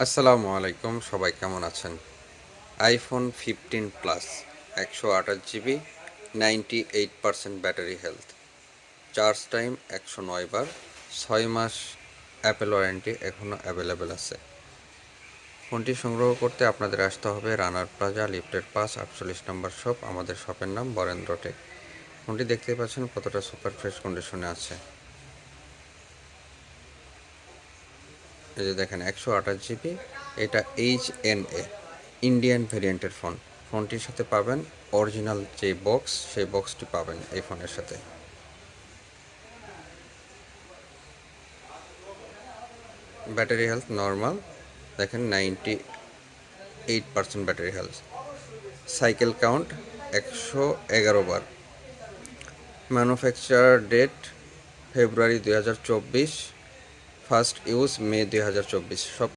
আসসালামু আলাইকুম, সবাই কেমন আছেন? IPhone 15 plus 128 GB, 98% battery health, charge time 109 বার, 6 মাস অ্যাপেল ওয়ারেন্টি এখনও অ্যাভেলেবেল আছে। ফোনটি সংগ্রহ করতে আপনাদের আসতে হবে রানার প্লাজা, লিফটের পাস, 48 নম্বর শপ। আমাদের শপের নাম বরেন্দ্র টেক। ফোনটি দেখতেই পাচ্ছেন কতটা সুপার ফ্রেশ কন্ডিশনে আছে। এই যে দেখেন 128 জিবি, এটা HNA ইন্ডিয়ান ভেরিয়েন্টের ফোন। ফোনটির সাথে পাবেন অরিজিনাল যে বক্স, সেই বক্সটি পাবেন এই ফোনের সাথে। ব্যাটারি হেলথ নর্মাল, দেখেন 98% ব্যাটারি হেলথ। সাইকেল কাউন্ট 111 বার। ম্যানুফ্যাকচার ডেট ফেব্রুয়ারি 2024, ফার্স্ট ইউজ মে 2024। সব